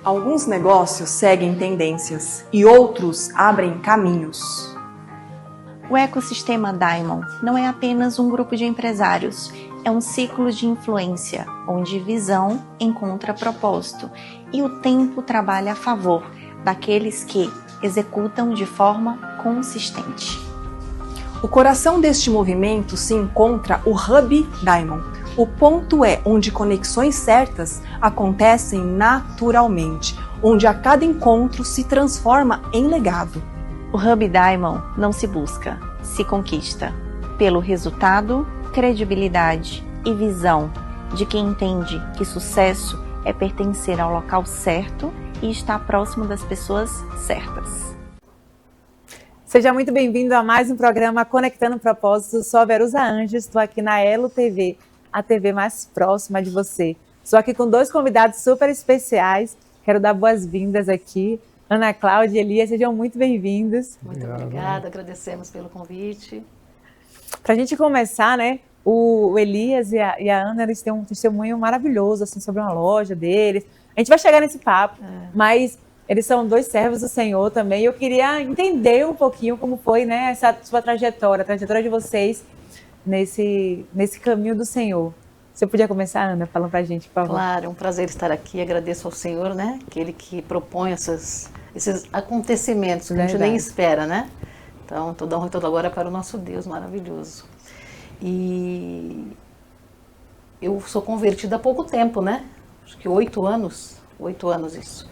Alguns negócios seguem tendências e outros abrem caminhos. O ecossistema Diamond não é apenas um grupo de empresários, é um ciclo de influência, onde visão encontra propósito e o tempo trabalha a favor daqueles que executam de forma consistente. O coração deste movimento se encontra o Hub Diamond. O ponto é onde conexões certas acontecem naturalmente, onde a cada encontro se transforma em legado. O Hub Diamond não se busca, se conquista, pelo resultado, credibilidade e visão de quem entende que sucesso é pertencer ao local certo e estar próximo das pessoas certas. Seja muito bem-vindo a mais um programa Conectando Propósitos. Sou a Verusa Anjos, estou aqui na Elo TV, a TV mais próxima de você. Estou aqui com dois convidados super especiais. Quero dar boas-vindas aqui. Ana Cláudia e Elias, sejam muito bem-vindos. Muito obrigada, agradecemos pelo convite. Para a gente começar, né? O Elias e a Ana, eles têm um testemunho maravilhoso assim, sobre uma loja deles. A gente vai chegar nesse papo, mas eles são dois servos do Senhor também. Eu queria entender um pouquinho como foi, né, essa sua trajetória, a trajetória de vocês nesse caminho do Senhor. Você podia começar, Ana, falando pra gente, por favor? Claro, é um prazer estar aqui. Agradeço ao Senhor, né? Aquele que propõe esses acontecimentos que a gente nem espera, né? Então, toda honra e toda glória para o nosso Deus maravilhoso. E eu sou convertida há pouco tempo, né? Acho que 8 anos isso.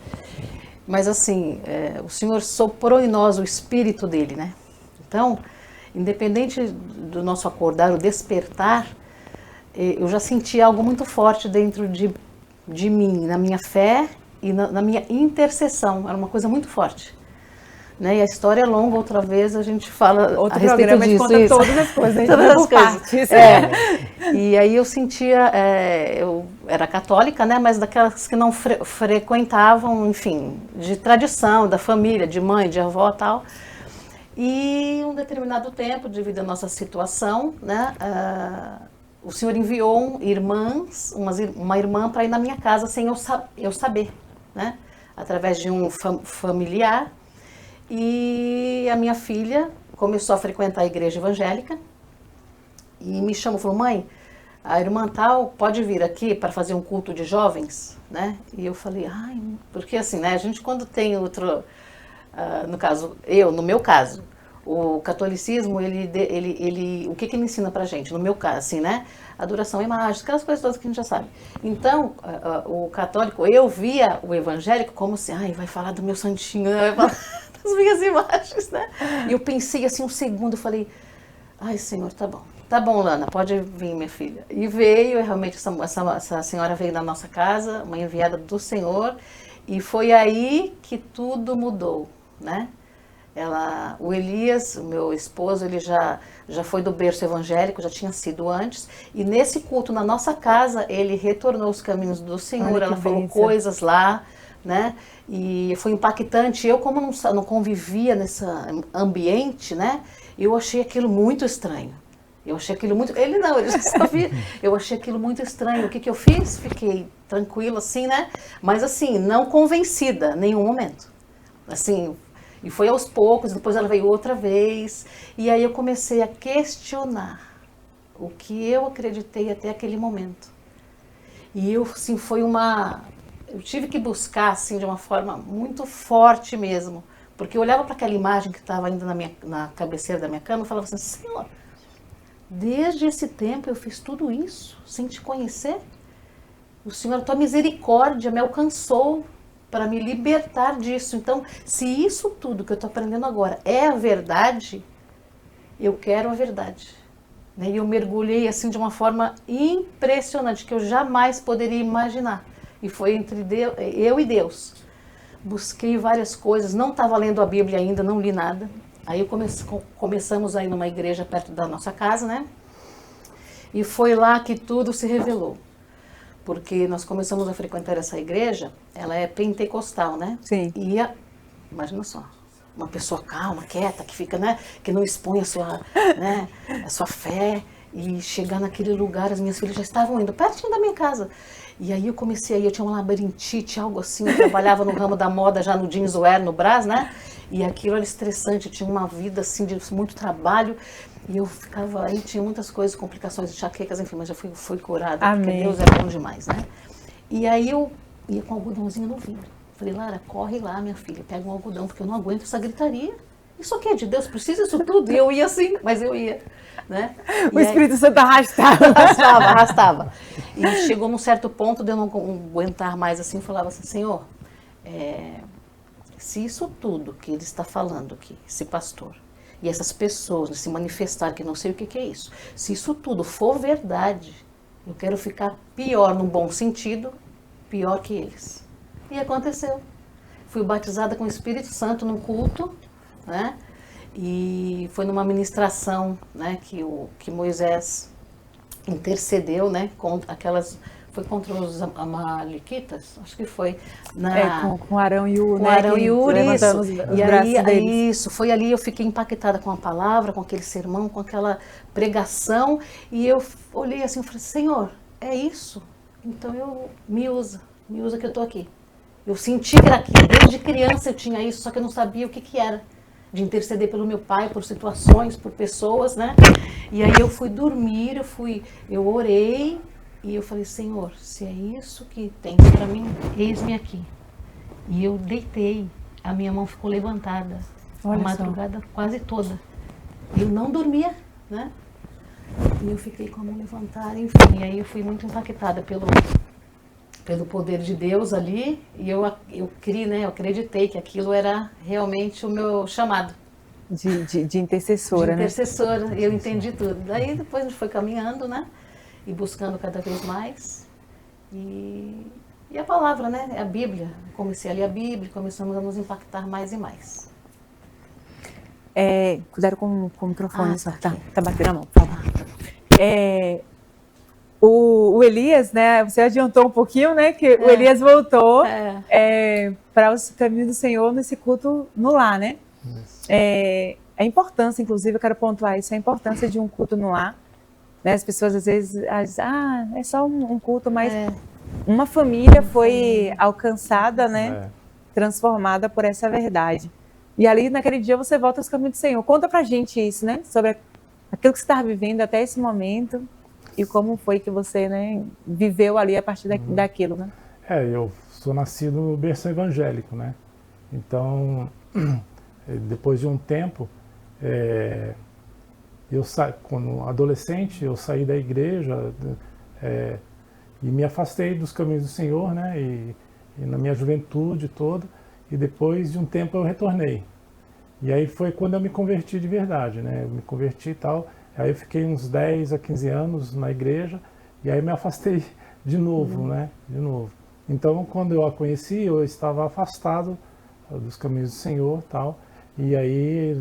Mas assim, o Senhor soprou em nós o Espírito dele, né? Então, independente do nosso acordar, o despertar, eu já senti algo muito forte dentro de mim, na minha fé e na minha intercessão. Era uma coisa muito forte. Né? E a história é longa, outra vez a gente fala outro a respeito programa disso. Conta todas as coisas, todas as coisas. E aí eu sentia, eu era católica, né? Mas daquelas que não frequentavam, enfim, de tradição, da família, de mãe, de avó e tal. E um determinado tempo, devido à nossa situação, né, o Senhor enviou uma irmã para ir na minha casa sem eu saber, né, através de um familiar. E a minha filha começou a frequentar a igreja evangélica e me chamou e falou: mãe, a irmã tal pode vir aqui para fazer um culto de jovens, né? E eu falei, ai, porque assim, né, a gente quando tem outro... no meu caso, o catolicismo, o que ele ensina pra gente? No meu caso, assim, né? Adoração à imagem, aquelas coisas todas que a gente já sabe. Então, o católico, eu via o evangélico como assim, ai, vai falar do meu santinho, vai falar das minhas imagens, né? E eu pensei assim um segundo, eu falei, ai, Senhor, tá bom, Lana, pode vir, minha filha. E veio, realmente, essa senhora veio na nossa casa, uma enviada do Senhor, e foi aí que tudo mudou, né? O Elias, o meu esposo, ele já foi do berço evangélico, já tinha sido antes, e nesse culto na nossa casa, ele retornou os caminhos do Senhor. Ela falou coisas lá, né? E foi impactante. Eu, como não convivia nesse ambiente, né? Eu achei aquilo muito estranho. Ele já sabia. Eu achei aquilo muito estranho. O que eu fiz? Fiquei tranquila, assim, né? Mas assim, não convencida, em nenhum momento. Assim, e foi aos poucos, depois ela veio outra vez. E aí eu comecei a questionar o que eu acreditei até aquele momento. E eu, assim, eu tive que buscar, assim, de uma forma muito forte mesmo. Porque eu olhava para aquela imagem que estava ainda na cabeceira da minha cama e falava assim, Senhor, desde esse tempo eu fiz tudo isso sem te conhecer? O Senhor, a tua misericórdia me alcançou para me libertar disso. Então, se isso tudo que eu estou aprendendo agora é a verdade, eu quero a verdade. Né? E eu mergulhei assim de uma forma impressionante, que eu jamais poderia imaginar. E foi entre eu e Deus. Busquei várias coisas, não estava lendo a Bíblia ainda, não li nada. Aí começamos a ir numa igreja perto da nossa casa, né? E foi lá que tudo se revelou. Porque nós começamos a frequentar essa igreja, ela é pentecostal, né? Sim. E imagina só, uma pessoa calma, quieta, que fica, né? Que não expõe a sua, né, a sua fé. E chegar naquele lugar, as minhas filhas já estavam indo, pertinho da minha casa. E aí eu comecei, eu tinha uma labirintite, algo assim, eu trabalhava no ramo da moda, já no jeanswear, no Brás, né? E aquilo era estressante, eu tinha uma vida assim de muito trabalho. E eu ficava, aí tinha muitas coisas, complicações, enxaquecas, enfim, mas já fui curada, Amém. porque Deus é bom demais, né? E aí eu ia com um algodãozinho no vidro. Falei, Lara, corre lá, minha filha, pega um algodão, porque eu não aguento essa gritaria. Isso aqui é de Deus, precisa isso tudo. E eu ia assim, mas eu ia, né? O Espírito Santo arrastava. Arrastava. E chegou num certo ponto de eu não aguentar mais assim, eu falava assim, Senhor, se isso tudo que ele está falando aqui, esse pastor, e essas pessoas se manifestar, que não sei o que é isso, se isso tudo for verdade, eu quero ficar pior num bom sentido, pior que eles. E aconteceu. Fui batizada com o Espírito Santo num culto, né? E foi numa ministração, né, que Moisés intercedeu, né, contra aquelas, foi contra os amalequitas, acho que foi com Arão e Ur, com né, Arão e Ur, isso. Os E aí, isso, foi ali eu fiquei impactada com a palavra, com aquele sermão, com aquela pregação, e eu olhei assim, e falei, Senhor, é isso? Então me usa que eu tô aqui. Eu senti que era aquilo, desde criança eu tinha isso, só que eu não sabia o que era. De interceder pelo meu pai, por situações, por pessoas, né? E aí eu fui dormir, eu orei e eu falei, Senhor, se é isso que tem para mim, eis-me aqui. E eu deitei, a minha mão ficou levantada, a madrugada quase toda. Eu não dormia, né? E eu fiquei com a mão levantada, enfim, aí eu fui muito impactada pelo poder de Deus ali, e eu criei, né, eu acreditei que aquilo era realmente o meu chamado. De intercessora, de intercessora, né? Eu entendi tudo. Daí depois a gente foi caminhando, né, e buscando cada vez mais, e a palavra, né, a Bíblia. Comecei a ler a Bíblia, começamos a nos impactar mais e mais. Cuidado com o microfone, só tá batendo a mão, por favor. O Elias, né, você adiantou um pouquinho, né, que o Elias voltou para os caminhos do Senhor nesse culto no lar, né? A importância, inclusive, eu quero pontuar isso, a importância de um culto no lar. Né? As pessoas às vezes dizem, é só um culto, mas uma família foi alcançada, né, transformada por essa verdade. E ali, naquele dia, você volta aos caminhos do Senhor. Conta pra gente isso, né, sobre aquilo que você estava vivendo até esse momento. E como foi que você, né, viveu ali a partir daquilo, né? Eu sou nascido no berço evangélico, né? Então, depois de um tempo, como adolescente, eu saí da igreja e me afastei dos caminhos do Senhor, né? E na minha juventude toda. E depois de um tempo eu retornei. E aí foi quando eu me converti de verdade, né? Eu me converti e tal. Aí eu fiquei uns 10 a 15 anos na igreja e aí me afastei de novo, né? De novo. Então, quando eu a conheci, eu estava afastado dos caminhos do Senhor e tal. E aí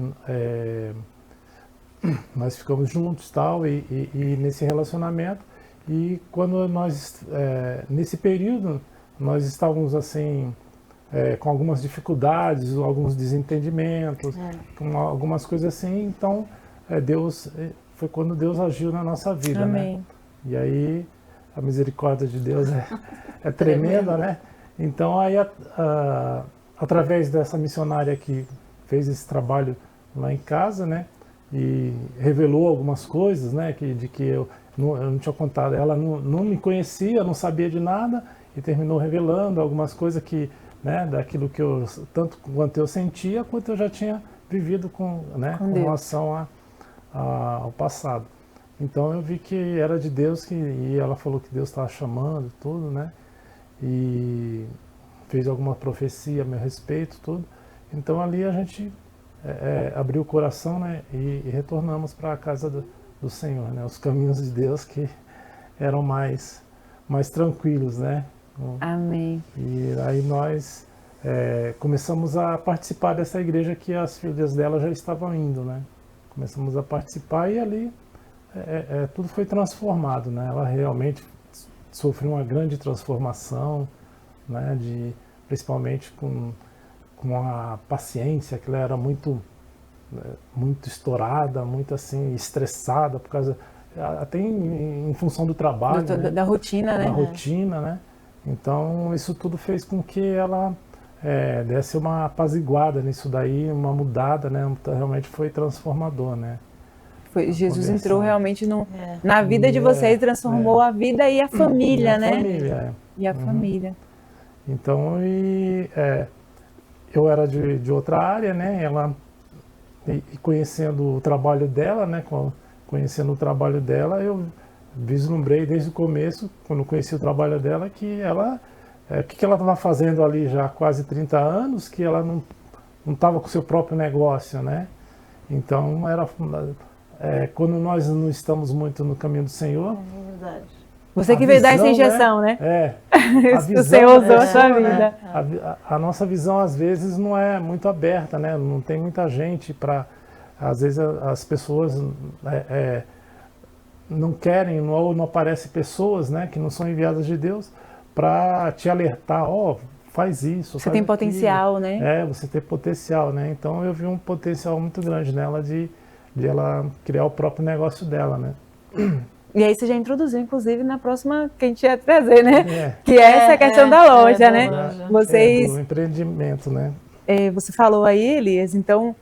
nós ficamos juntos tal, e nesse relacionamento. E quando nós, nesse período, nós estávamos assim, com algumas dificuldades, alguns desentendimentos, com algumas coisas assim. Então, foi quando Deus agiu na nossa vida, Amém. né? E aí a misericórdia de Deus é tremenda, né? Então aí através dessa missionária que fez esse trabalho lá em casa, né? E revelou algumas coisas, né? De que eu não tinha contado. Ela não me conhecia, não sabia de nada e terminou revelando algumas coisas que, né? Daquilo que eu tanto quanto eu sentia, quanto eu já tinha vivido com relação ao passado. Então eu vi que era de Deus, e ela falou que Deus estava chamando tudo, né? E fez alguma profecia a meu respeito, tudo. Então ali a gente abriu o coração, né? E retornamos para a casa do Senhor, né? Os caminhos de Deus que eram mais tranquilos, né? Amém. E aí nós começamos a participar dessa igreja que as filhas dela já estavam indo, né? Começamos a participar e ali tudo foi transformado, né? Ela realmente sofreu uma grande transformação, né? Principalmente com a paciência, que ela era muito estourada, muito assim, estressada, por causa, até em função do trabalho, né? Da rotina, né? Da rotina, né? Então, isso tudo fez com que ela desse uma apaziguada nisso daí, uma mudada, né? Realmente foi transformador, né? Jesus entrou realmente na vida de vocês, transformou a vida e a família, né? Família, E a família. Então, eu era de outra área, né? E conhecendo o trabalho dela, né? Conhecendo o trabalho dela, eu vislumbrei desde o começo, quando conheci o trabalho dela, que ela, o que ela estava fazendo ali já há quase 30 anos, que ela não estava com o seu próprio negócio, né? Então, quando nós não estamos muito no caminho do Senhor... É verdade. Você que veio dar essa injeção, né? O Senhor usou a sua vida. A nossa visão, às vezes, não é muito aberta, né? Não tem muita gente para... Às vezes, as pessoas não querem, ou não aparecem pessoas, né, que não são enviadas de Deus, para te alertar, faz isso. Você tem potencial, né? Você tem potencial, né? Então, eu vi um potencial muito grande nela de ela criar o próprio negócio dela, né? E aí você já introduziu, inclusive, na próxima que a gente ia trazer, né? Que é essa questão da loja, né? Vocês... do empreendimento, né? Você falou aí, Elias, então,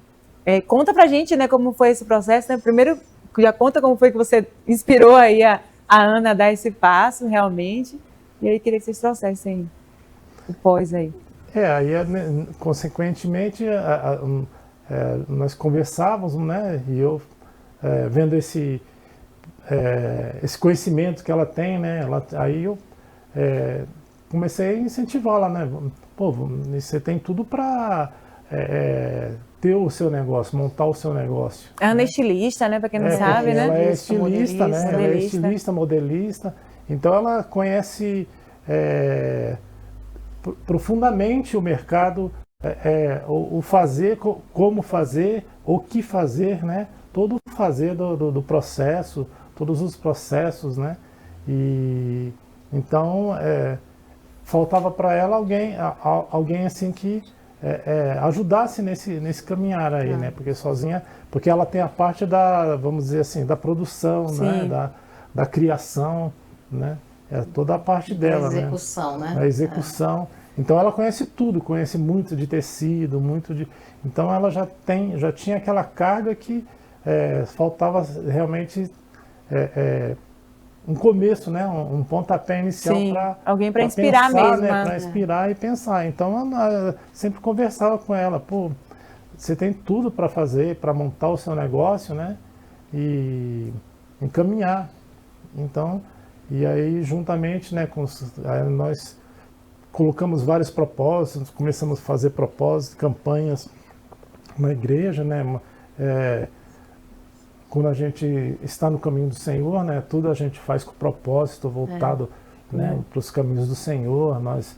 conta pra gente, né, como foi esse processo, né? Primeiro, já conta como foi que você inspirou aí a Ana a dar esse passo, realmente, e aí queria que vocês trouxessem o pós aí. Aí, consequentemente, nós conversávamos, né? E eu, vendo esse conhecimento que ela tem, né? Aí eu comecei a incentivá-la, né? Pô, você tem tudo para ter o seu negócio, montar o seu negócio. A Ana é estilista, né? Para quem não sabe, né? Ela é estilista, né? Ela é estilista, modelista. Então ela conhece profundamente o mercado, o fazer, como fazer, o que fazer, né? Todo o fazer do processo, todos os processos, né? E então faltava para ela alguém assim que ajudasse nesse caminhar aí, né? Porque ela tem a parte vamos dizer assim, da produção, né? Da criação, né? Toda a parte dela, da execução, né? A execução. Então ela conhece tudo, conhece muito de tecido, então ela já tinha aquela carga que faltava realmente um começo, né? Um pontapé inicial para alguém para inspirar pensar, mesmo, né? Para inspirar e pensar. Então eu sempre conversava com ela, pô, você tem tudo para fazer, para montar o seu negócio, né? E encaminhar. Então, e aí juntamente, né? Nós colocamos vários propósitos, começamos a fazer propósitos, campanhas na igreja, né? Quando a gente está no caminho do Senhor, né? Tudo a gente faz com propósito voltado, né? Para os caminhos do Senhor. Nós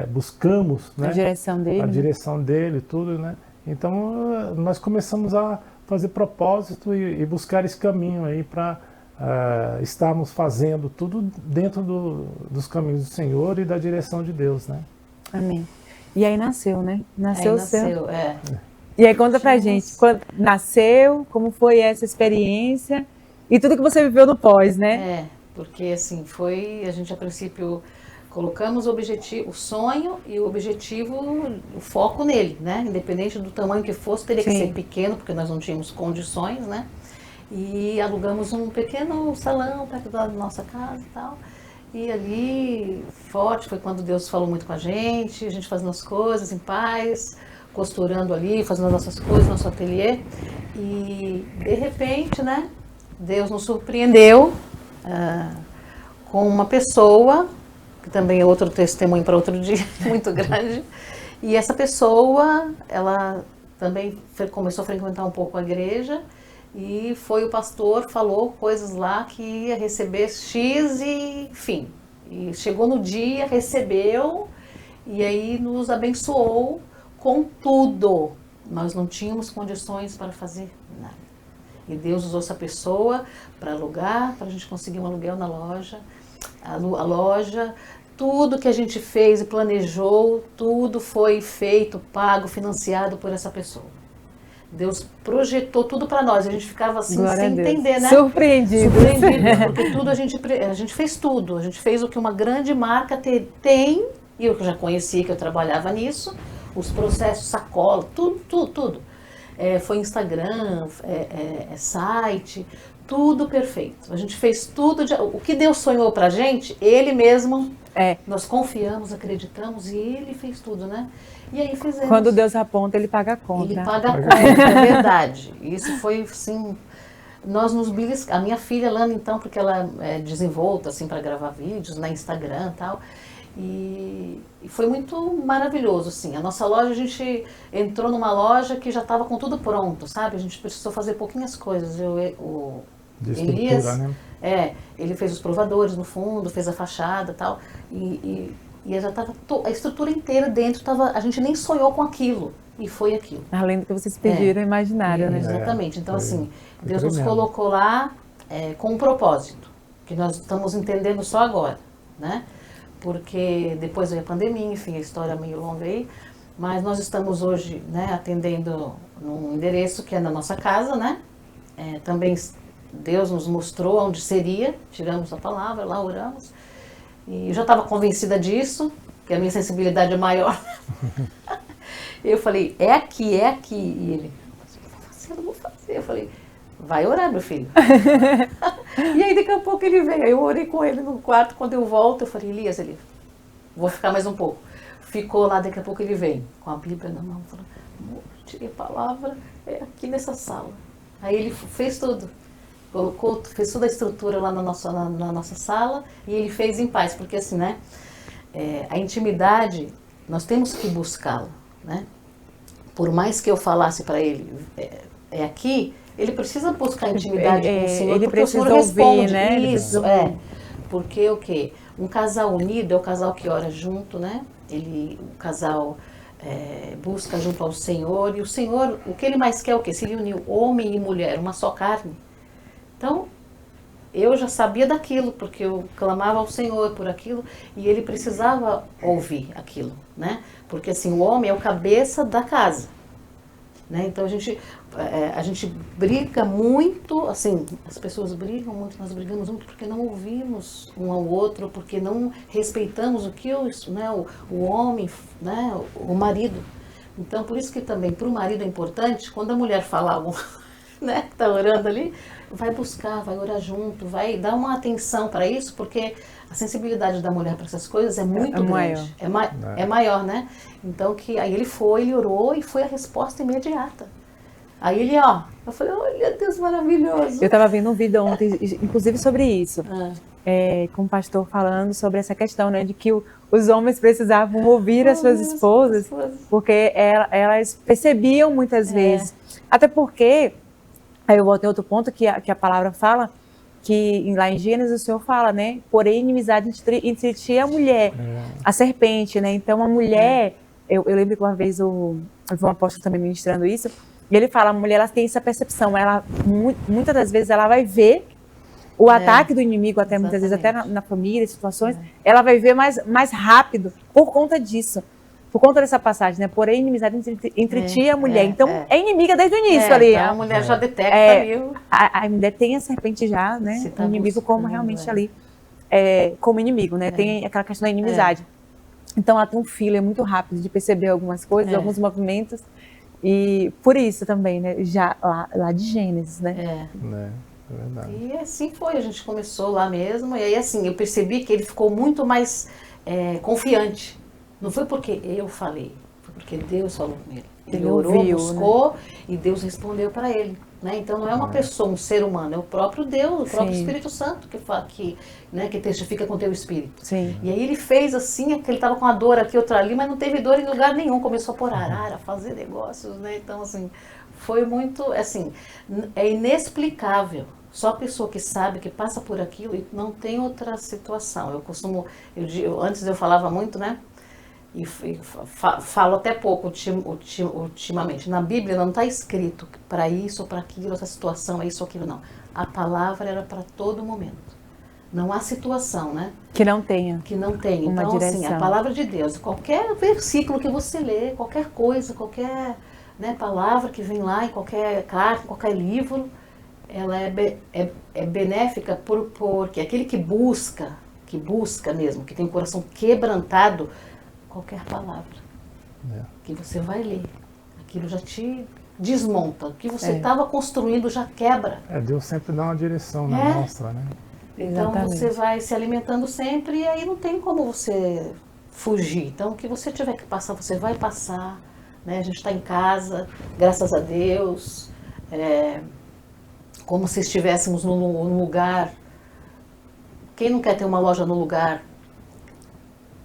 buscamos, né? A direção dele, tudo, né? Então nós começamos a fazer propósito e buscar esse caminho aí para estarmos fazendo tudo dentro dos caminhos do Senhor e da direção de Deus, né? Amém. E aí nasceu, né? Nasceu o seu. E aí conta pra gente, quando nasceu, como foi essa experiência e tudo que você viveu no pós, né? Porque assim, a gente a princípio colocamos o sonho e o objetivo, o foco nele, né? Independente do tamanho que fosse, teria que ser pequeno, porque nós não tínhamos condições, né? E alugamos um pequeno salão perto da nossa casa e tal. E ali, forte, foi quando Deus falou muito com a gente fazendo as coisas em paz, costurando ali, fazendo as nossas coisas, nosso ateliê. E, de repente, né, Deus nos surpreendeu com uma pessoa, que também é outro testemunho para outro dia, muito grande. E essa pessoa, ela também começou a frequentar um pouco a igreja, e foi o pastor, falou coisas lá que ia receber X e enfim. E chegou no dia, recebeu e aí nos abençoou com tudo. Nós não tínhamos condições para fazer nada. E Deus usou essa pessoa para alugar, para a gente conseguir um aluguel na loja, a loja, tudo que a gente fez e planejou, tudo foi feito, pago, financiado por essa pessoa. Deus projetou tudo para nós, a gente ficava assim Glória sem a Deus. entender, né? Surpreendido. Porque tudo a gente fez tudo, a gente fez o que uma grande marca tem, e eu já conhecia que eu trabalhava nisso, os processos, sacola, tudo. Foi Instagram, site, tudo perfeito. A gente fez tudo, o que Deus sonhou pra gente, Ele mesmo, nós confiamos, acreditamos, e Ele fez tudo, né? E aí fizemos. Quando Deus aponta, Ele paga a conta. Ele paga a conta, é verdade. Isso foi, assim, nós nos beliscamos. A minha filha, Lana, então, porque ela é desenvolta, assim, para gravar vídeos na Instagram e tal, e foi muito maravilhoso, assim. A nossa loja, a gente entrou numa loja que já estava com tudo pronto, sabe? A gente precisou fazer pouquinhas coisas. O Elias, né? Ele fez os provadores no fundo, fez a fachada e tal, e já estava a estrutura inteira dentro, a gente nem sonhou com aquilo, e foi aquilo. Além do que vocês pediram, imaginário, né? Exatamente. Então, assim, Deus nos colocou lá com um propósito, que nós estamos entendendo só agora, né? Porque depois veio a pandemia, enfim, a história é meio longa aí, mas nós estamos hoje, né, atendendo num endereço que é na nossa casa, né? Também Deus nos mostrou onde seria, tiramos a palavra, lá oramos, e eu já estava convencida disso, que a minha sensibilidade é maior. Eu falei, é aqui. E ele, eu não vou fazer. Eu falei, vai orar, meu filho. E aí daqui a pouco ele veio, eu orei com ele no quarto, quando eu volto, eu falei, Elias, vou ficar mais um pouco. Ficou lá, daqui a pouco ele vem, com a Bíblia na mão, falou, amor, tirei a palavra, aqui nessa sala. Aí ele fez tudo. Fez toda a estrutura lá na nossa sala, e ele fez em paz, porque assim, né, a intimidade, nós temos que buscá-la, né? Por mais que eu falasse para ele, aqui, ele precisa buscar intimidade com o Senhor, ele porque o Senhor ouvir, responde, né? Isso, porque o quê? Um casal unido é o casal que ora junto, né? O casal busca junto ao Senhor, e o Senhor, o que Ele mais quer é o quê? Se Ele uniu homem e mulher, uma só carne. Então, eu já sabia daquilo, porque eu clamava ao Senhor por aquilo, e Ele precisava ouvir aquilo, né? Porque assim, o homem é o cabeça da casa, né? Então a gente briga muito, assim, as pessoas brigam muito, nós brigamos muito porque não ouvimos um ao outro, porque não respeitamos o homem, né, o marido. Então, por isso que também para o marido é importante, quando a mulher fala algo, né, que está orando ali, vai buscar, vai orar junto, vai dar uma atenção para isso, porque a sensibilidade da mulher para essas coisas é muito grande, é maior, né? Então, aí ele orou e foi a resposta imediata. Aí ele, eu falei, olha, Deus maravilhoso. Eu estava vendo um vídeo ontem, inclusive sobre isso, com o pastor falando sobre essa questão, né, de que os homens precisavam ouvir as suas esposas, porque elas percebiam muitas vezes, até porque, aí eu volto em outro ponto que a palavra fala, que lá em Gênesis o Senhor fala, né, porém inimizade entre ti e a mulher, a serpente, né, então a mulher, eu lembro que uma vez eu vi um apóstolo também ministrando isso, e ele fala, a mulher ela tem essa percepção, ela muitas das vezes ela vai ver o ataque do inimigo, até muitas vezes até na família, situações, ela vai ver mais rápido por conta disso, por conta dessa passagem, né? Porém, inimizade entre ti e a mulher. Então, é inimiga desde o início ali. Então a mulher já detecta ali. A mulher tem a serpente já, né? O inimigo como realmente ali, como inimigo, né? Tem aquela questão da inimizade. Então, ela tem um feeling muito rápido de perceber algumas coisas, alguns movimentos. E por isso também, né? Já lá de Gênesis, né? É verdade. E assim foi, a gente começou lá mesmo. E aí, assim, eu percebi que ele ficou muito mais confiante. Não foi porque eu falei, foi porque Deus falou com ele. Ele orou, ouviu, buscou, né? E Deus respondeu para ele. Né? Então não é uma pessoa, um ser humano, é o próprio Deus, o próprio Espírito Santo que testifica com o teu espírito. Sim. E aí ele fez assim, que ele estava com a dor aqui, outra ali, mas não teve dor em lugar nenhum, começou a pôr arara, a fazer negócios, né? Então assim, foi muito, assim, é inexplicável. Só a pessoa que sabe, que passa por aquilo e não tem outra situação. Antes eu falava muito, né? e falo até pouco ultimamente, na Bíblia não está escrito para isso ou para aquilo, essa situação, é isso ou aquilo, não. A palavra era para todo momento. Não há situação, né? Que não tenha. Que não tenha. Uma Então, assim, direção. a palavra de Deus, qualquer versículo que você lê, qualquer coisa, qualquer, né, palavra que vem lá em qualquer carta, em qualquer livro, ela é benéfica porque aquele que busca mesmo, que tem o coração quebrantado, qualquer palavra que você vai ler, aquilo já te desmonta. O que você estava construindo já quebra. Deus sempre dá uma direção, né? Mostra, né? Então Exatamente. você vai se alimentando sempre e aí não tem como você fugir. Então o que você tiver que passar, você vai passar. Né? A gente está em casa, graças a Deus, como se estivéssemos num lugar. Quem não quer ter uma loja num lugar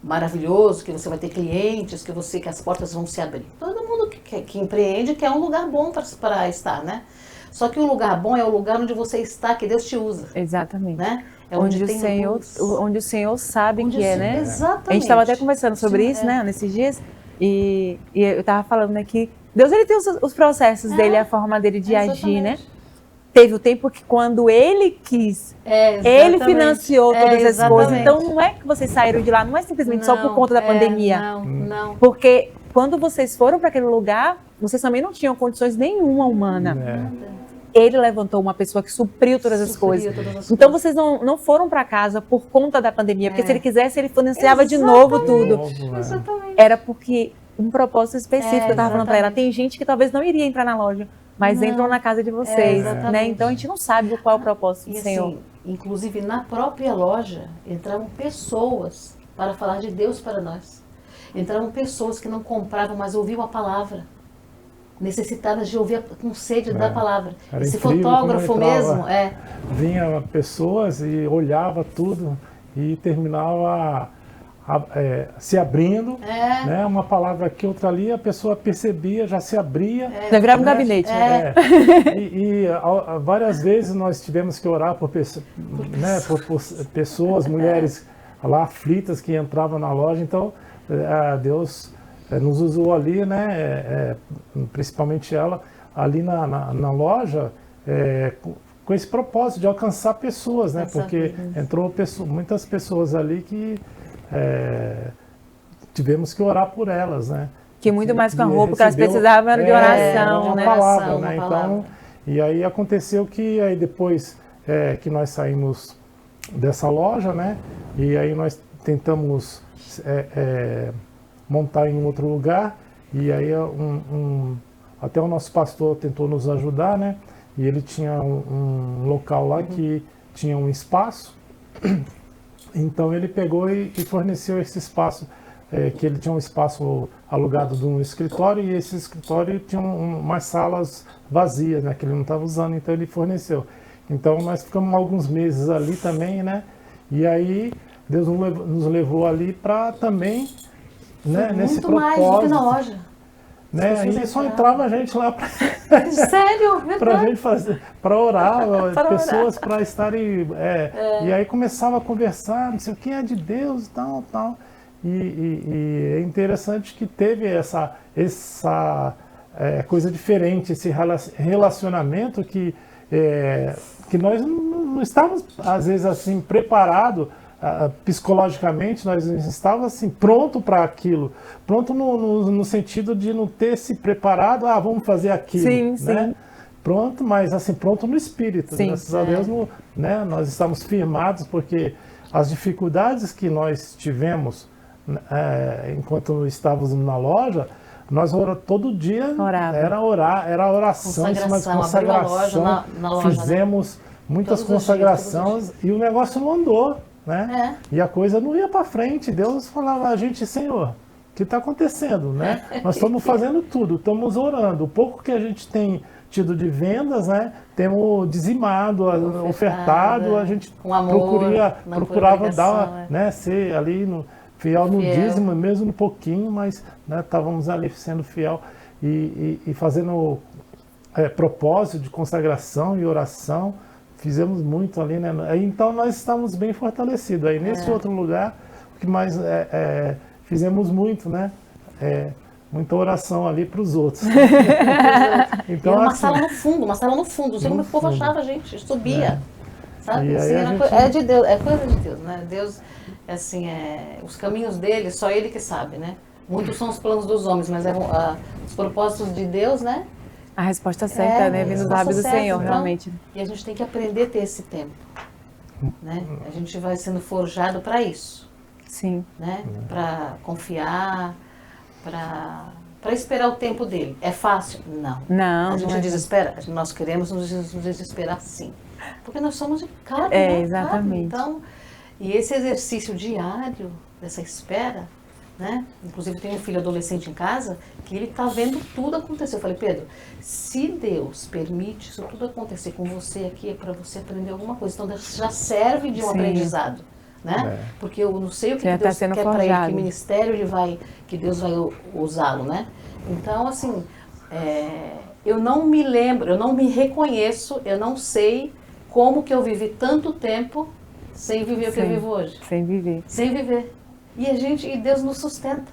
maravilhoso, que você vai ter clientes, que as portas vão se abrir? Todo mundo que empreende quer um lugar bom para estar, né? Só que o lugar bom é o lugar onde você está, que Deus te usa. Exatamente. Né? É onde tem o Senhor sabe onde que é, né? Exatamente. A gente estava até conversando sobre isso, né, nesses dias, e eu estava falando, né, que Deus, ele tem os processos dele, a forma dele de agir, né? Teve o tempo que quando ele quis, ele financiou todas as coisas. Então não é que vocês saíram de lá, não é simplesmente só por conta da pandemia. Não. Porque quando vocês foram para aquele lugar, vocês também não tinham condições nenhuma humana. Ele levantou uma pessoa que supriu todas as coisas. Então vocês não foram para casa por conta da pandemia, porque se ele quisesse, ele financiava de novo tudo. Exatamente. Era porque um propósito específico, eu estava falando para ela, tem gente que talvez não iria entrar na loja, mas entram na casa de vocês, né? Então a gente não sabe qual é o propósito do Senhor. Assim, inclusive na própria loja entravam pessoas para falar de Deus para nós. Entravam pessoas que não compravam, mas ouviam a palavra. Necessitadas de ouvir com sede da palavra. Esse fotógrafo mesmo. Vinha pessoas e olhava tudo e terminava se abrindo, né? Uma palavra aqui, outra ali, a pessoa percebia, já se abria. Já virava um gabinete. E várias vezes nós tivemos que orar por pessoas, mulheres lá aflitas que entravam na loja. Então, Deus nos usou ali, né? Principalmente ela, ali na loja, com esse propósito de alcançar pessoas, né? Porque entrou muitas pessoas ali que tivemos que orar por elas, né? Que muito mais com a roupa, que elas precisavam era de oração, uma né? palavra, né? Então, e aí aconteceu que aí depois que nós saímos dessa loja, né? E aí nós tentamos montar em outro lugar, e aí até o nosso pastor tentou nos ajudar, né? E ele tinha um local lá que tinha um espaço. Então ele pegou e forneceu esse espaço, que ele tinha um espaço alugado de um escritório, e esse escritório tinha umas salas vazias, né, que ele não estava usando, então ele forneceu. Então nós ficamos alguns meses ali também, né? E aí Deus nos levou ali para também, né, nesse propósito. Muito mais do que na loja. Né? Aí só entrava a gente lá para gente fazer, para orar, pessoas para estarem. E aí começava a conversar, não sei o que é de Deus, tal. E é interessante que teve essa coisa diferente, esse relacionamento que nós não estávamos, às vezes, assim, preparados. Psicologicamente nós estávamos assim pronto para aquilo, pronto no sentido de não ter se preparado, vamos fazer aquilo, né? Sim. Pronto, mas assim pronto no espírito. Sim, graças a Deus, né? Nós estamos firmados, porque as dificuldades que nós tivemos enquanto estávamos na loja, nós todo dia era oração, mas consagração, na loja, fizemos muitas consagrações e o negócio não andou. Né? E a coisa não ia para frente. Deus falava a gente, Senhor, o que está acontecendo, né? Nós estamos fazendo tudo, estamos orando. O pouco que a gente tem tido de vendas, né? Temos dizimado, ofertado, a gente procurava dar, né? Ser ali fiel no dízimo, mesmo no pouquinho, mas estávamos ali sendo fiel e fazendo propósito de consagração e oração. Fizemos muito ali, né? Então nós estamos bem fortalecidos. Aí nesse outro lugar, o que mais fizemos muito, né? Muita oração ali para os outros. Então, era uma sala no fundo, Não sei como o povo achava a gente subia. Sabe? Assim, é de Deus, é coisa de Deus, né? Deus, assim, os caminhos dele, só ele que sabe, né? Muitos são os planos dos homens, mas os propósitos de Deus, né? A resposta certa, né? Vindo do lábio do Senhor, então, realmente. E a gente tem que aprender a ter esse tempo, né? A gente vai sendo forjado para isso. Sim. Né? Para confiar, para esperar o tempo dele. É fácil? Não. Não. A gente desespera? Nós queremos nos desesperar, sim. Porque nós somos de carne, né? Exatamente. Então, e esse exercício diário dessa espera, né? Inclusive tem um filho adolescente em casa que ele está vendo tudo acontecer. Eu falei, Pedro, se Deus permite isso tudo acontecer com você aqui, é para você aprender alguma coisa. Então já serve de um aprendizado, né? Porque eu não sei o que Deus quer para ele, que ministério que Deus vai usá-lo, né? Então, assim, eu não me lembro, eu não me reconheço, eu não sei como que eu vivi tanto tempo sem viver o que eu vivo hoje. Sem viver. Sem viver. E Deus nos sustenta,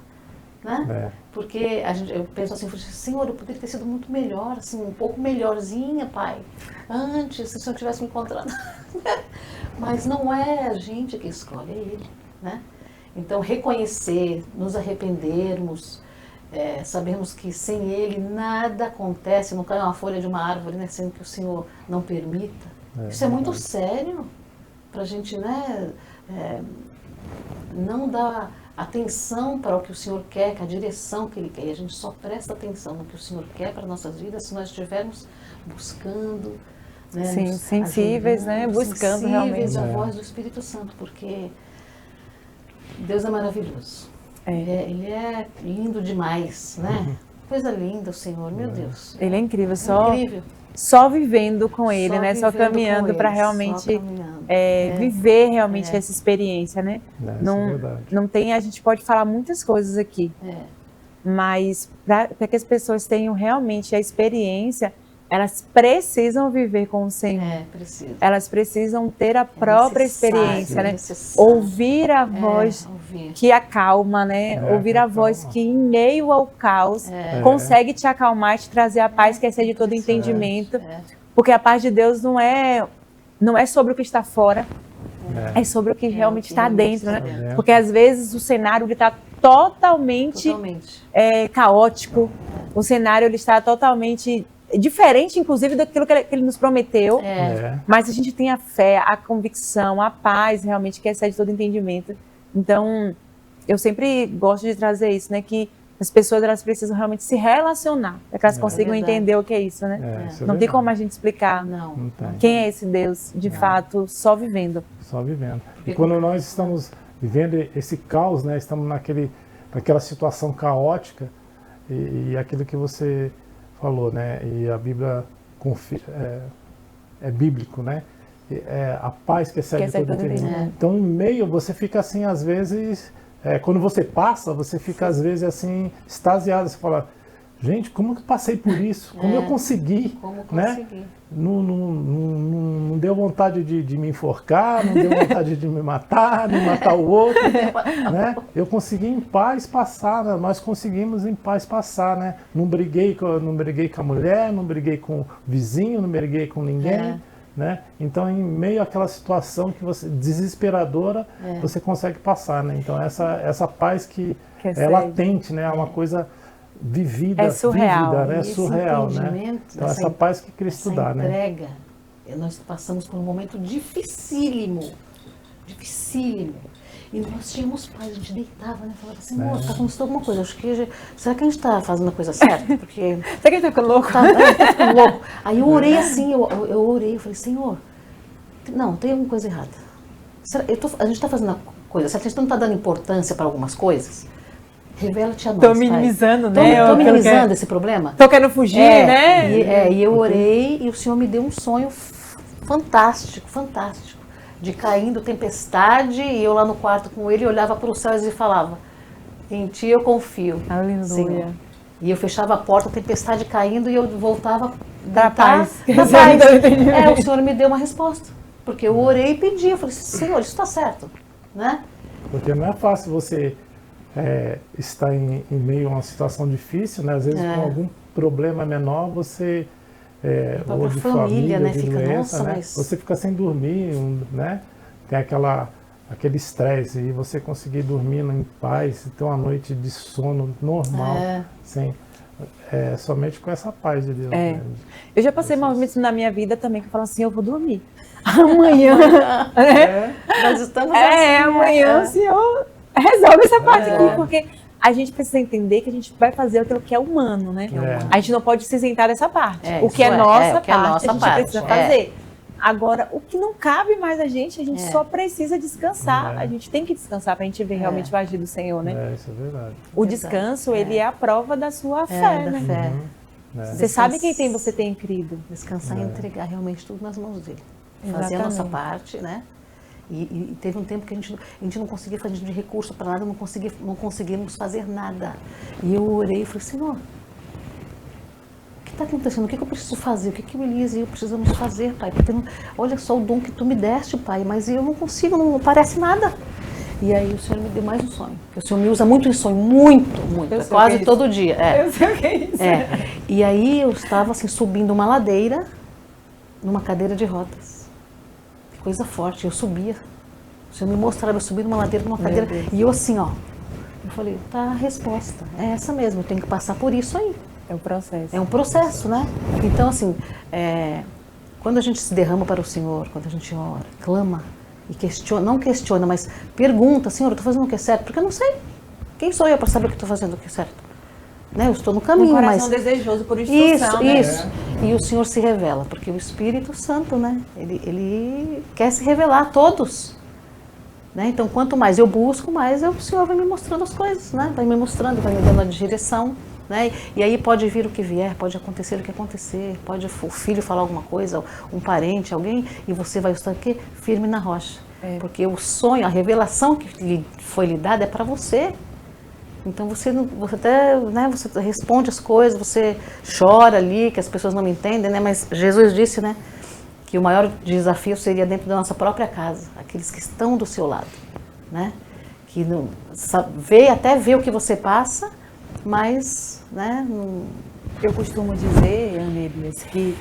né? Porque eu penso assim, Senhor, eu poderia ter sido muito melhor, assim, um pouco melhorzinha, Pai, antes, se o Senhor tivesse me encontrado. Mas não é a gente que escolhe, é Ele, né? Então, reconhecer, nos arrependermos, sabermos que sem Ele nada acontece, não cai uma folha de uma árvore, né, sem que o Senhor não permita. Isso é muito sério para a gente, né, não dar atenção para o que o Senhor quer, que a direção que Ele quer. E a gente só presta atenção no que o Senhor quer para nossas vidas se nós estivermos buscando, né, sim, sensíveis, né, buscando realmente a voz do Espírito Santo, porque Deus é maravilhoso. Ele é lindo demais, né? Coisa linda o Senhor, meu Deus. Ele é incrível, incrível. Só vivendo com Ele, né? Só caminhando para realmente viver realmente essa experiência, né? Não tem, a gente pode falar muitas coisas aqui, mas para que as pessoas tenham realmente a experiência, elas precisam viver com o Senhor. Elas precisam ter a própria experiência, né? Ouvir a voz que acalma, né? Ouvir a voz que em meio ao caos consegue te acalmar e te trazer a paz que excede todo entendimento. Porque a paz de Deus não é sobre o que está fora, é sobre o que realmente está dentro, né? Porque às vezes o cenário está totalmente caótico, o cenário ele está totalmente diferente, inclusive, daquilo que ele nos prometeu, mas a gente tem a fé, a convicção, a paz realmente que excede todo entendimento. Então, eu sempre gosto de trazer isso, né, que as pessoas elas precisam realmente se relacionar, para que elas consigam entender o que é isso, né? Não tem como a gente explicar quem é esse Deus, de fato, só vivendo. Só vivendo. E quando nós estamos vivendo esse caos, né, estamos naquela situação caótica, e aquilo que você falou, né? E a Bíblia é bíblico, né? A paz que excede todo entendimento. Então, no meio, você fica assim, às vezes, quando você passa, você fica às vezes assim, extasiado. Você fala, gente, como que eu passei por isso? Como eu consegui? Como né? consegui? Não deu vontade de me enforcar, não deu vontade de me matar o outro, né? Eu consegui em paz passar, né? Nós conseguimos em paz passar, né? Não briguei com a mulher, não briguei com o vizinho, não briguei com ninguém, né? Então, em meio àquela situação que desesperadora, você consegue passar, né? Então, essa paz que é latente, né? É uma coisa vivida, surreal, né? É surreal, né? Então, essa paz que Cristo dá, né? Entrega, nós passamos por um momento dificílimo. E nós tínhamos paz, a gente deitava, né? Falava assim, Senhor, está acontecendo alguma coisa. Será que a gente está fazendo a coisa certa? Porque será que a gente está ficando louco? Tá ficando louco. Aí eu orei assim, eu orei, eu falei, Senhor, não, tem alguma coisa errada. A gente está fazendo a coisa certa, a gente não está dando importância para algumas coisas. Revela-te a nós. Estou minimizando, né? Estou minimizando esse problema. Estou querendo fugir, né? E eu orei e o Senhor me deu um sonho fantástico. De caindo tempestade e eu lá no quarto com ele olhava para os céus e falava, em ti eu confio. Aleluia. Senhor. E eu fechava a porta, a tempestade caindo e eu voltava da paz. O Senhor me deu uma resposta. Porque eu orei e pedi, eu falei, Senhor, isso está certo, né? Porque não é fácil você está em meio a uma situação difícil, né? Às vezes com algum problema menor você ou de família, né? de Fica, doença, nossa, né? mas... Você fica sem dormir, né? Tem aquele estresse e você conseguir dormir em paz, ter uma noite de sono normal, somente com essa paz de Deus. Né? Eu já passei momentos na minha vida também que eu falo assim, eu vou dormir. Amanhã, nós estamos assim. Amanhã o Senhor resolve essa parte aqui, porque a gente precisa entender que a gente vai fazer aquilo que é humano, né? A gente não pode se isentar dessa parte. O que é nossa parte, a gente precisa fazer. Agora, o que não cabe mais a gente só precisa descansar. A gente tem que descansar para a gente ver realmente o agir do Senhor, né? Isso é verdade. O descanso, ele é a prova da sua fé, da né? fé. Você sabe quem você tem crido. Descansar e entregar realmente tudo nas mãos dele. Fazer a nossa parte, né? E teve um tempo que a gente não conseguia fazer de recurso para nada, não conseguimos fazer nada. E eu orei e falei, Senhor, o que está acontecendo? O que eu preciso fazer? O que o Elias e eu precisamos fazer, Pai? Porque olha só o dom que tu me deste, Pai, mas eu não consigo, não parece nada. E aí o Senhor me deu mais um sonho. O Senhor me usa muito em sonho, muito, quase todo dia. Eu sei o que é isso. E aí eu estava assim, subindo uma ladeira, numa cadeira de rodas. Que coisa forte, eu subia. O Senhor me mostrava, eu subi numa ladeira, numa cadeira, e eu assim, ó. Eu falei, tá a resposta, é essa mesmo, eu tenho que passar por isso aí. É um processo. É um processo, né? Então, assim, quando a gente se derrama para o Senhor, quando a gente ora, clama e questiona, não questiona, mas pergunta, Senhor, eu estou fazendo o que é certo? Porque eu não sei. Quem sou eu para saber que estou fazendo o que é certo? Né? Eu estou no caminho, um coração desejoso por instrução, isso. E o Senhor se revela, porque o Espírito Santo, né? Ele quer se revelar a todos. Né? Então, quanto mais eu busco, mais o Senhor vai me mostrando as coisas, né? Vai me mostrando, vai me dando a direção. Né? E aí pode vir o que vier, pode acontecer o que acontecer, pode o filho falar alguma coisa, um parente, alguém, e você vai estar aqui firme na rocha. Porque o sonho, a revelação que foi lhe dada é para você. Então você até, né, você responde as coisas, você chora ali, que as pessoas não me entendem, né? Mas Jesus disse, né, que o maior desafio seria dentro da nossa própria casa, aqueles que estão do seu lado, né? Que não até vê o que você passa, mas, né? Eu costumo dizer, Elias, que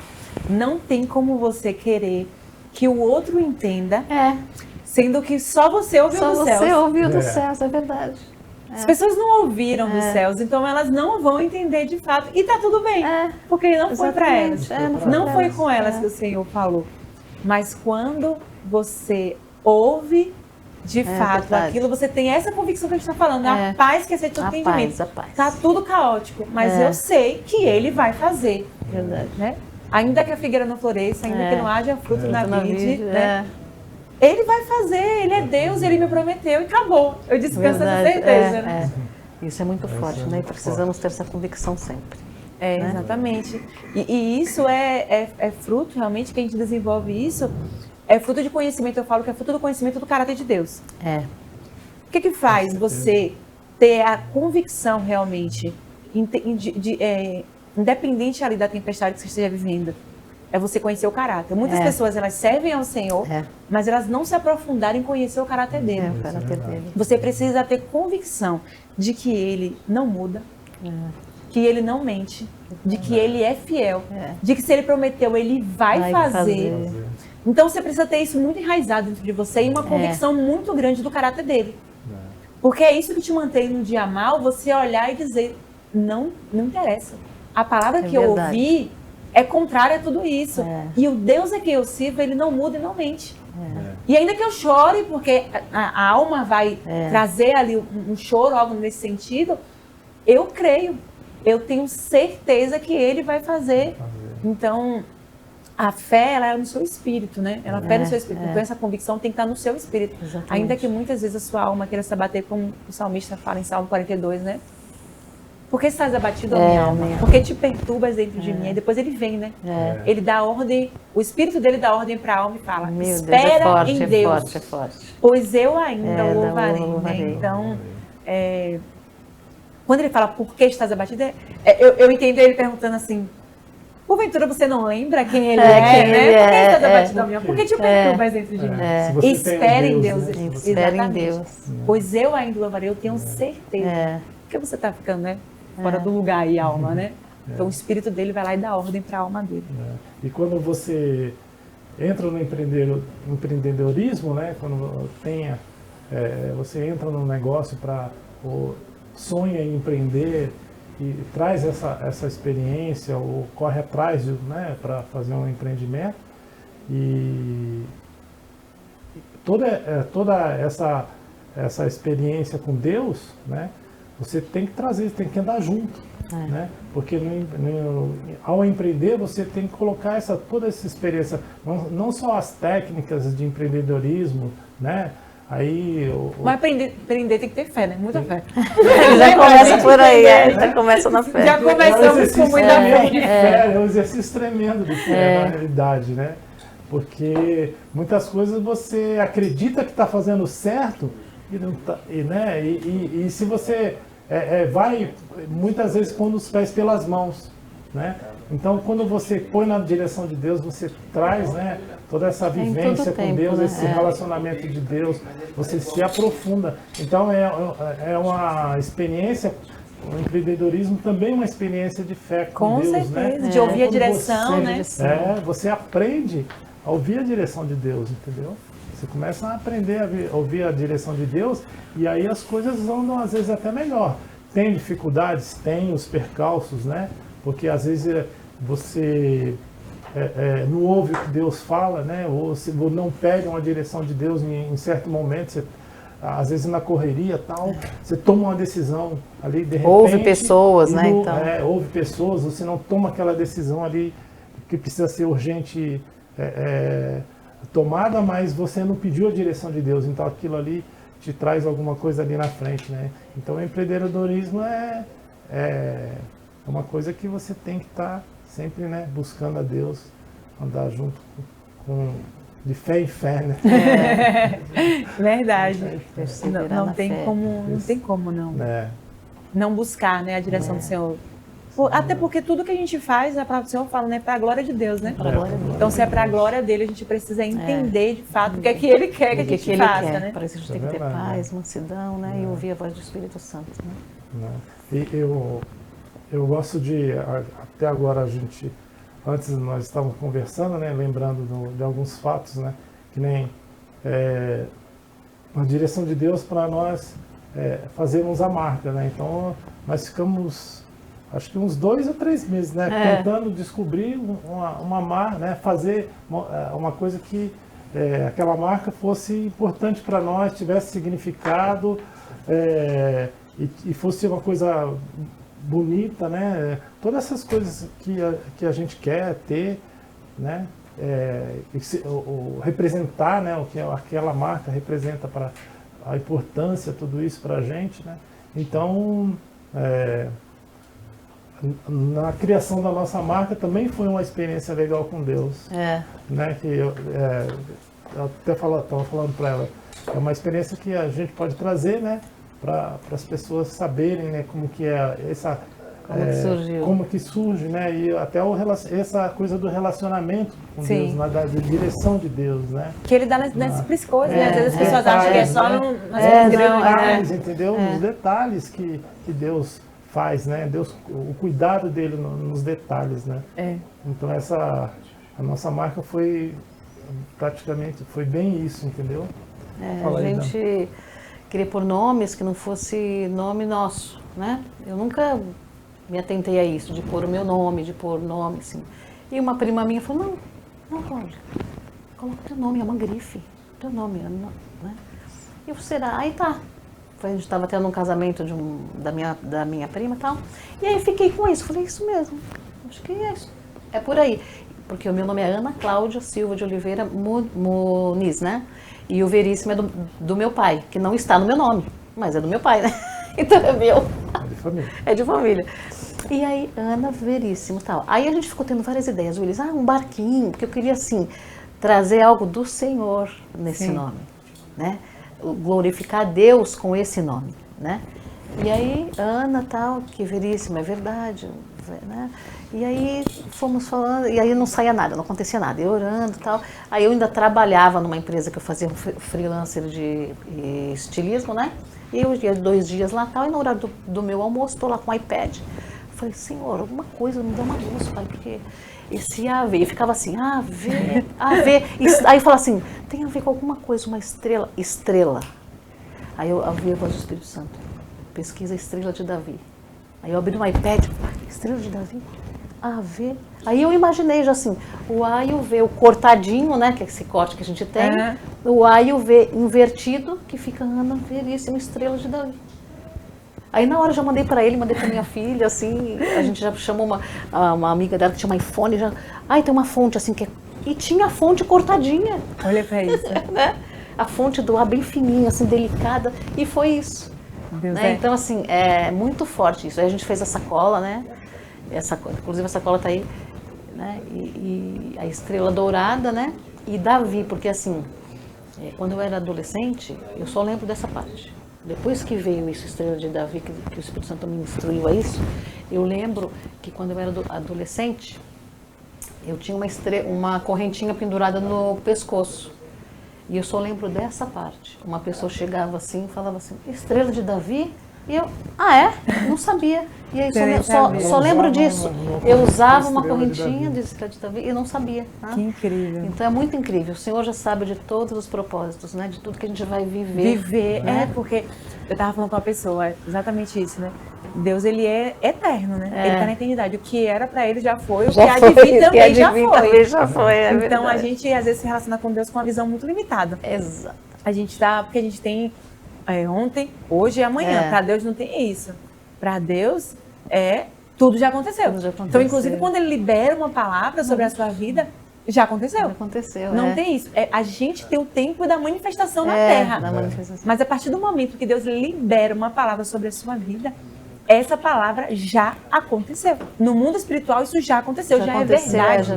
não tem como você querer que o outro entenda, sendo que só você ouviu dos céus. Só você ouviu dos céus, é verdade. As pessoas não ouviram dos céus, então elas não vão entender de fato. E tá tudo bem, porque não foi para elas. Não foi com elas que o Senhor falou. Mas quando você ouve de fato aquilo, você tem essa convicção que a gente está falando, a paz que excede todo entendimento. A paz. Tá tudo caótico, mas eu sei que Ele vai fazer. Verdade. Né? Ainda que a figueira não floresça, ainda que não haja fruto na vide, né? Ele vai fazer, Ele é Deus, Ele me prometeu e acabou. Eu descanso nessa certeza. Né? Isso é muito forte, né? Precisamos ter essa convicção sempre. Né? Exatamente. E isso é fruto realmente que a gente desenvolve isso. É fruto de conhecimento, eu falo que é fruto do conhecimento do caráter de Deus. O que faz você ter a convicção realmente, independente ali da tempestade que você esteja vivendo? É você conhecer o caráter. Muitas pessoas, elas servem ao Senhor, mas elas não se aprofundaram em conhecer o caráter dele. O caráter dele. Você precisa ter convicção de que Ele não muda, que Ele não mente, de que Ele é fiel, de que se Ele prometeu, Ele vai fazer. Então você precisa ter isso muito enraizado dentro de você e uma convicção muito grande do caráter dele. Porque é isso que te mantém no dia mal, você olhar e dizer, não interessa. A palavra que eu ouvi é contrária a tudo isso. E o Deus a quem eu sirvo, Ele não muda e não mente. E ainda que eu chore, porque a alma vai trazer ali um choro, algo nesse sentido, eu creio, eu tenho certeza que Ele vai fazer. Então, a fé, ela é no seu espírito, né? Ela é no seu espírito. Então, essa convicção tem que estar no seu espírito. Exatamente. Ainda que muitas vezes a sua alma queira se abater, como o salmista fala em Salmo 42, né? Por que estás abatido, minha alma? Porque te perturbas dentro de mim. E depois ele vem, né? Ele dá ordem, o espírito dele dá ordem para a alma e fala, espera em Deus, é forte. Pois eu ainda o louvarei. Né? Então, quando ele fala, por que estás abatido? Eu entendo ele perguntando assim, por porventura você não lembra quem ele quem né? ele Por que é, está debaixo da minha? Por que te perturbas dentro de mim? Se você Espere tem em Deus. né? Espere em Exatamente. Deus. Pois eu ainda louvarei, eu tenho certeza. Porque você está ficando, né? Fora do lugar aí, alma, né? Então o espírito dele vai lá e dá ordem para a alma dele. E quando você entra no empreendedorismo, né? Quando você entra num negócio sonha em empreender e traz essa experiência ou corre atrás né, para fazer um empreendimento e toda essa experiência com Deus, né? Você tem que trazer, tem que andar junto. Né? Porque ao empreender você tem que colocar toda essa experiência, não só as técnicas de empreendedorismo, né? Mas empreender tem que ter fé, né? Muita fé. Já começa por aí, já começa na fé. Já começamos com muita fé. É um exercício tremendo de fé, na realidade, né? Porque muitas coisas você acredita que está fazendo certo e não tá, né? E se você vai muitas vezes pondo os pés pelas mãos, né? Então, quando você põe na direção de Deus, você traz, né, toda essa vivência com Deus, né? Esse relacionamento de Deus, você se aprofunda. Então, é uma experiência, o empreendedorismo também é uma experiência de fé com Deus, certeza, né? de ouvir a direção, né? Você aprende a ouvir a direção de Deus, entendeu? Você começa a aprender a ouvir a direção de Deus e aí as coisas andam às vezes até melhor. Tem dificuldades, tem os percalços, né? Porque às vezes você não ouve o que Deus fala, né? Ou se não pega uma direção de Deus em certo momento, às vezes na correria tal, você toma uma decisão ali, de repente... Ouve pessoas, né? Então. Ouve pessoas, você não toma aquela decisão ali que precisa ser urgente tomada, mas você não pediu a direção de Deus, então aquilo ali te traz alguma coisa ali na frente, né? Então o empreendedorismo é uma coisa que você tem que estar sempre, né, buscando a Deus, andar junto de fé em fé, né? Verdade. Não tem como não. Não buscar, né, a direção do Senhor. Até porque tudo que a gente faz, a palavra do Senhor fala, né, para a glória de Deus, né? Então, se é para a glória dele, a gente precisa entender de fato o que é que ele quer que a gente faça, né? Para isso a gente tem que ter paz, mansidão, né? E ouvir a voz do Espírito Santo, né? E eu gosto de, até agora antes nós estávamos conversando, né, lembrando de alguns fatos, né, que nem a direção de Deus para nós fazermos a marca, né? Então nós ficamos, acho que uns 2 ou 3 meses, né, tentando descobrir uma marca, né, fazer uma coisa que aquela marca fosse importante para nós, tivesse significado e fosse uma coisa bonita, né? Todas essas coisas que a gente quer ter, né? Representar, né? O que aquela marca representa para a importância, tudo isso para a gente, né? Então, na criação da nossa marca também foi uma experiência legal com Deus, né? Que eu até estava falando para ela, é uma experiência que a gente pode trazer, né? Para as pessoas saberem, né, como que é como que surge, né, e até essa coisa do relacionamento com Deus, da direção de Deus, né? Que ele dá nas simples coisas, né? Às vezes as pessoas acham que é só nas detalhes, entendeu? Nos detalhes que Deus faz, né? O cuidado dele nos detalhes, né? Então a nossa marca foi bem isso, entendeu? A gente queria pôr nomes que não fosse nome nosso, né? Eu nunca me atentei a isso, de pôr o meu nome, de pôr nome, assim. E uma prima minha falou, não, Cláudia, coloca teu nome, é uma grife, teu nome, né? E eu, será? Aí tá. A gente estava tendo um casamento da minha prima e tal, e aí fiquei com isso, falei, isso mesmo, acho que é isso, é por aí. Porque o meu nome é Ana Cláudia Silva de Oliveira Muniz, né? E o Veríssimo é do meu pai, que não está no meu nome, mas é do meu pai, né? Então é meu. É de família. É de família. E aí, Ana Veríssimo e tal. Aí a gente ficou tendo várias ideias. O Willis, um barquinho, porque eu queria, assim, trazer algo do Senhor nesse nome, né? Glorificar Deus com esse nome, né? E aí, Ana, tal, que veríssimo, é verdade, né? E aí fomos falando, e aí não saía nada, não acontecia nada, eu orando e tal. Aí eu ainda trabalhava numa empresa que eu fazia um freelancer de estilismo, né? E eu ia 2 dias lá e tal, e na hora do meu almoço, estou lá com o iPad. Falei, Senhor, alguma coisa, me dá uma luz, Pai, porque esse AV, e ficava assim, AV, AV. Aí fala assim, tem a ver com alguma coisa, uma estrela, estrela. Aí eu ouvi a voz do Espírito Santo, pesquisa Estrela de Davi. Aí eu abri no iPad, Estrela de Davi, AV. Aí eu imaginei já assim, o A e o V, o cortadinho, né, que é esse corte que a gente tem, o A e o V invertido, que fica Ana Veríssima, Estrela de Davi. Aí na hora eu já mandei para ele, mandei para minha filha, assim, a gente já chamou uma amiga dela que tinha um iPhone, já, tem uma fonte assim, e tinha a fonte cortadinha. Olha para isso. Né? A fonte do A bem fininha, assim, delicada, e foi isso. Deus Né? Então, assim, é muito forte isso. Aí a gente fez a sacola, né? Inclusive a sacola tá aí, né? E a estrela dourada, né? E Davi, porque assim, quando eu era adolescente, eu só lembro dessa parte. Depois que veio isso, Estrela de Davi, que o Espírito Santo me instruiu a isso, eu lembro que quando eu era adolescente, eu tinha uma correntinha pendurada no pescoço. E eu só lembro dessa parte. Uma pessoa chegava assim e falava assim, Estrela de Davi? E eu, não sabia. E aí só lembro disso. Eu usava uma correntinha de Estrela de Davi e não sabia. Né? Que incrível. Então é muito incrível. O Senhor já sabe de todos os propósitos, né? De tudo que a gente vai viver. Né? Porque eu estava falando com uma pessoa, exatamente isso, né? Deus, ele é eterno, né? Ele está na eternidade. O que era para ele já foi, o que há de vir também já foi. Então a gente às vezes se relaciona com Deus com uma visão muito limitada. Exato. Porque a gente tem ontem, hoje e amanhã. Para Deus não tem isso. Para Deus tudo já aconteceu. Então, inclusive, quando ele libera uma palavra sobre a sua vida, já aconteceu. Já aconteceu. Não tem isso. A gente tem o tempo da manifestação na Terra. Mas a partir do momento que Deus libera uma palavra sobre a sua vida, essa palavra já aconteceu. No mundo espiritual, isso já aconteceu. Já é verdade.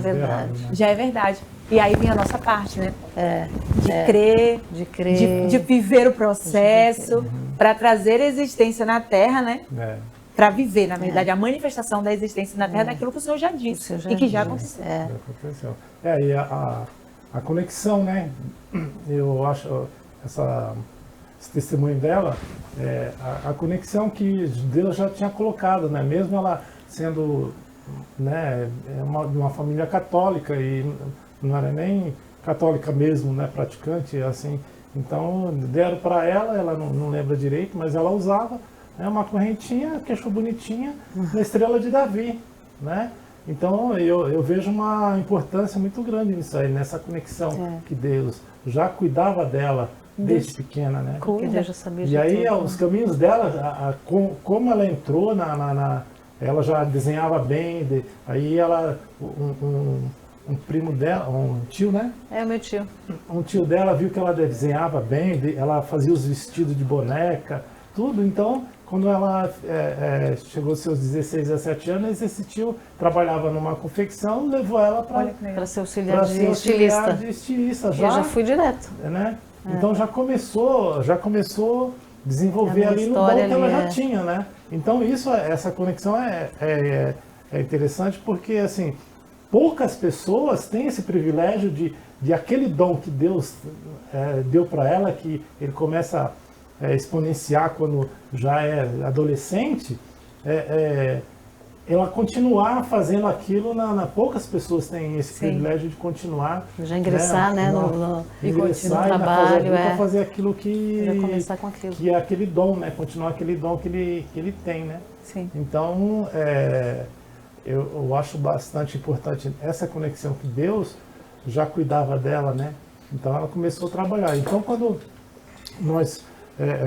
Já é verdade. E aí vem a nossa parte, né? De crer, de viver o processo, para trazer a existência na Terra, né? Para viver, na verdade, a manifestação da existência na Terra daquilo que o Senhor já disse e que já aconteceu. E a conexão, né? Eu acho esse testemunho dela, a conexão que Deus já tinha colocado, né? Mesmo ela sendo, né, uma família católica e não era nem católica mesmo, né, praticante, assim. Então deram para ela não lembra direito, mas ela usava uma correntinha que achou bonitinha na Estrela de Davi, né? Então eu vejo uma importância muito grande nisso aí, nessa conexão que Deus já cuidava dela desde pequena, né? Deus já sabia e aí os caminhos dela, como ela entrou ela já desenhava bem, aí ela um primo dela, um tio, né? É o meu tio. Um tio dela viu que ela desenhava bem, ela fazia os vestidos de boneca, tudo. Então, quando ela chegou aos seus 16, 17 anos, esse tio trabalhava numa confecção, levou ela para ser auxiliar de estilista. Eu já fui direto. Né? Então já começou a desenvolver ali no dom que ela já tinha, né? Então essa conexão é interessante porque, assim, poucas pessoas têm esse privilégio de aquele dom que Deus deu para ela, que ele começa a exponenciar quando já é adolescente, ela continuar fazendo aquilo, poucas pessoas têm esse privilégio de continuar. Já ingressar, né? Ingressar no trabalho, para fazer aquilo que... Já começar com aquilo. Que é aquele dom, né? Continuar aquele dom que ele tem, né? Sim. Então, eu acho bastante importante essa conexão que Deus já cuidava dela, né? Então ela começou a trabalhar. Então quando nós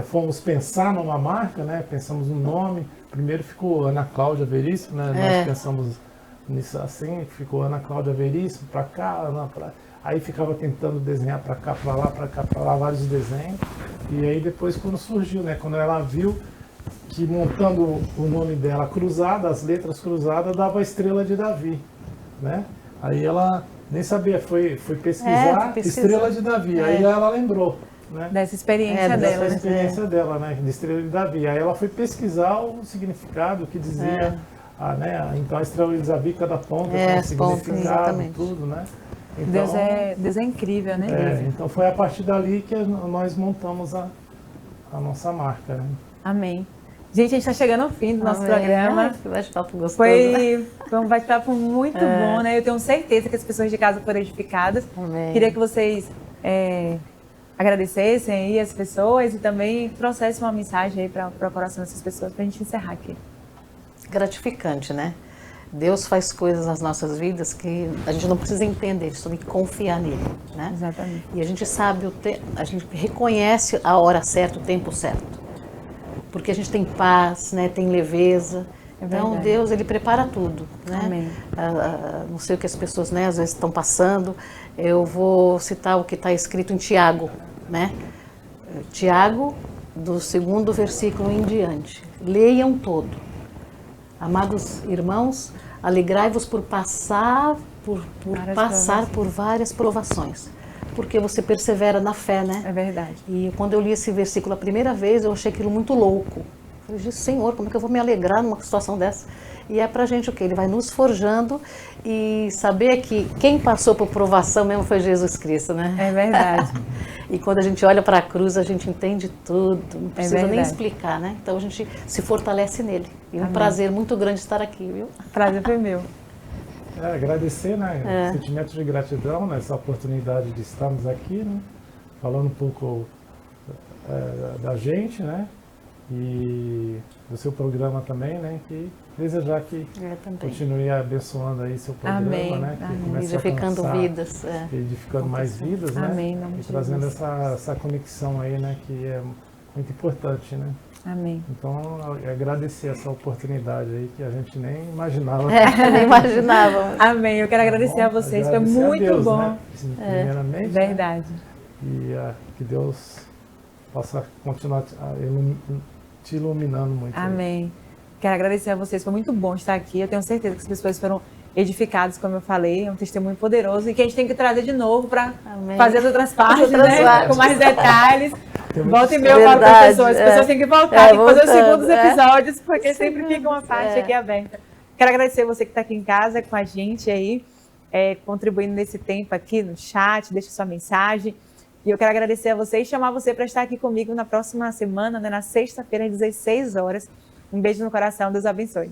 fomos pensar numa marca, né? Pensamos no nome, primeiro ficou Ana Cláudia Veríssimo, né? Nós pensamos nisso assim, ficou Ana Cláudia Veríssimo, para cá, aí ficava tentando desenhar para cá, para lá, vários desenhos. E aí depois quando surgiu, né? Quando ela viu que montando o nome dela cruzado, as letras cruzadas, dava a Estrela de Davi, né? Aí ela nem sabia, foi pesquisar Estrela de Davi, aí ela lembrou. né? Dessa experiência É, dela, Dessa né? experiência dela, né? De Estrela de Davi. Aí ela foi pesquisar o significado, o que dizia, né? Então a Estrela de Davi, cada ponta tem um as pontas, significado, exatamente. tudo, né? Então, Deus é incrível, né? então foi a partir dali que nós montamos a nossa marca, né? Amém. Gente, a gente está chegando ao fim do nosso Amém. programa. Ai, que bate-papo gostoso. Foi um bate-papo muito bom, né? Eu tenho certeza que as pessoas de casa foram edificadas. Amém. Queria que vocês agradecessem aí as pessoas e também trouxessem uma mensagem aí para o coração dessas pessoas para a gente encerrar aqui. Gratificante, né? Deus faz coisas nas nossas vidas que a gente não precisa entender, a gente só tem que confiar nele, né? Exatamente. E a gente sabe, a gente reconhece a hora certa, o tempo certo. Porque a gente tem paz, né? Tem leveza. Então verdade. Deus, ele prepara tudo, né? Amém. Não sei o que as pessoas, né, às vezes estão passando. Eu vou citar o que está escrito em Tiago, né? Tiago, do 2º versículo em diante. Leiam todo. Amados irmãos, alegrai-vos por passar por várias provações, porque você persevera na fé, né? É verdade. E quando eu li esse versículo a primeira vez, eu achei aquilo muito louco. Eu disse, Senhor, como é que eu vou me alegrar numa situação dessa? E é pra gente o quê? Ele vai nos forjando e saber que quem passou por provação mesmo foi Jesus Cristo, né? É verdade. E quando a gente olha para a cruz, a gente entende tudo, não precisa nem verdade. explicar, né? Então a gente se fortalece nele. E um prazer muito grande estar aqui, viu? O prazer foi meu. Agradecer, né? Sentimento de gratidão nessa oportunidade de estarmos aqui, né? Falando um pouco da gente, né? E do seu programa também, né? Que desejar que continue abençoando aí seu programa, Amém. né? Que Amém. comece Edificando a alcançar, vidas. edificando mais vidas, né? Amém, em nome E de trazendo Jesus. essa conexão aí, né? Que é muito importante, né? Amém. Então, agradecer essa oportunidade aí que a gente nem imaginava. Nem imaginava. Amém. Eu quero agradecer a vocês, foi Agradecer muito a Deus, bom. né? Primeiramente. né? Verdade. E que Deus possa continuar te iluminando muito. Amém. Quero agradecer a vocês, foi muito bom estar aqui. Eu tenho certeza que as pessoas foram edificadas, como eu falei, é um testemunho poderoso e que a gente tem que trazer de novo para fazer as outras partes, né? Com mais detalhes. Volta e meia eu falo para as pessoas têm que voltar, tem que fazer os segundos episódios, porque sempre fica uma parte aqui aberta. Quero agradecer você que está aqui em casa com a gente aí, contribuindo nesse tempo aqui no chat, deixa sua mensagem. E eu quero agradecer a você e chamar você para estar aqui comigo na próxima semana, né, na sexta-feira, às 16 horas. Um beijo no coração, Deus abençoe.